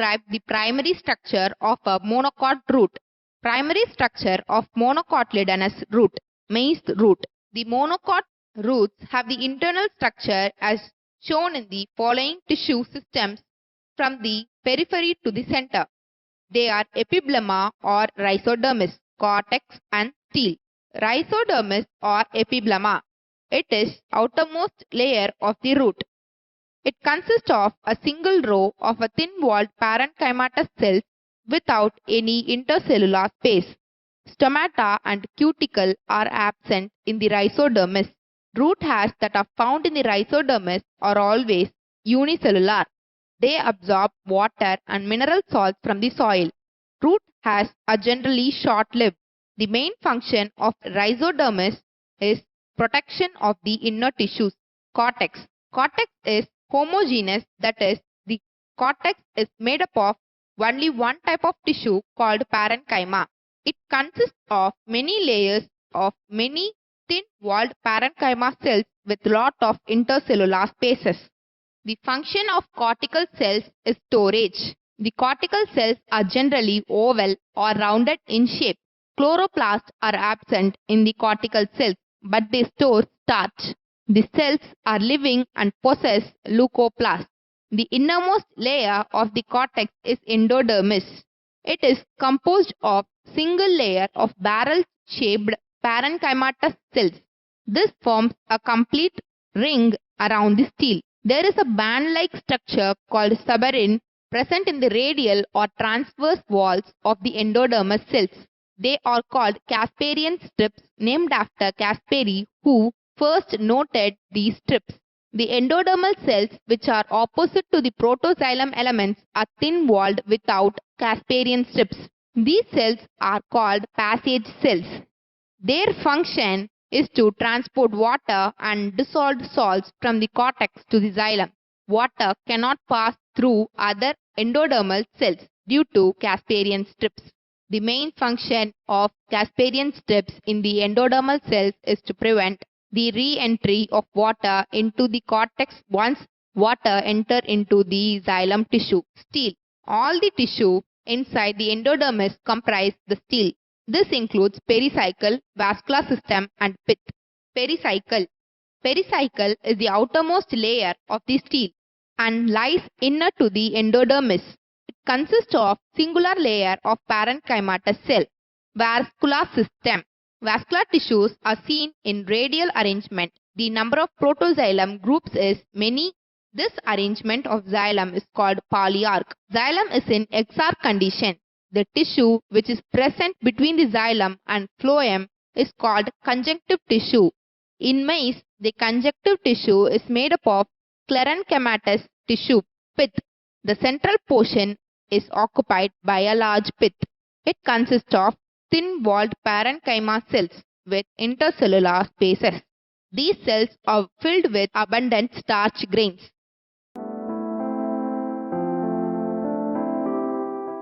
describe the primary structure of a monocot root. Primary structure of monocotyledonous root, maize root. The monocot roots have the internal structure as shown in the following tissue systems from the periphery to the center. They are epiblema or rhizodermis, cortex and stele. Rhizodermis or epiblema. It is outermost layer of the root. It consists of a single row of a thin-walled parenchymatous cells without any intercellular space. Stomata and cuticle are absent in the rhizodermis. Root hairs that are found in the rhizodermis are always unicellular. They absorb water and mineral salts from the soil. Root hairs are generally short-lived. The main function of rhizodermis is protection of the inner tissues. Cortex. Cortex is homogeneous, that is, the cortex is made up of only one type of tissue called parenchyma. It consists of many layers of many thin-walled parenchyma cells with lot of intercellular spaces. The function of cortical cells is storage. The cortical cells are generally oval or rounded in shape. Chloroplasts are absent in the cortical cells, but they store starch. The cells are living and possess leucoplasts. The innermost layer of the cortex is endodermis. It is composed of single layer of barrel-shaped parenchymatous cells. This forms a complete ring around the stele. There is a band-like structure called suberin present in the radial or transverse walls of the endodermis cells. They are called Casparian strips, named after Caspari, who first noted these strips. The endodermal cells, which are opposite to the protoxylem elements, are thin-walled without Casparian strips. These cells are called passage cells. Their function is to transport water and dissolved salts from the cortex to the xylem. Water cannot pass through other endodermal cells due to Casparian strips. The main function of Casparian strips in the endodermal cells is to prevent the re-entry of water into the cortex once water enter into the xylem tissue. Stele. All the tissue inside the endodermis comprise the stele. This includes pericycle, vascular system and pith. Pericycle. Pericycle is the outermost layer of the stele and lies inner to the endodermis. It consists of singular layer of parenchymatous cell. Vascular system. Vascular tissues are seen in radial arrangement. The number of protoxylem groups is many. This arrangement of xylem is called polyarch. Xylem is in exarch condition. The tissue which is present between the xylem and phloem is called conjunctive tissue. In maize, the conjunctive tissue is made up of sclerenchymatous tissue, pith. The central portion is occupied by a large pith. It consists of thin-walled parenchyma cells with intercellular spaces. These cells are filled with abundant starch grains.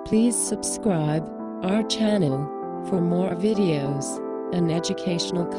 Please subscribe our channel for more videos and educational content.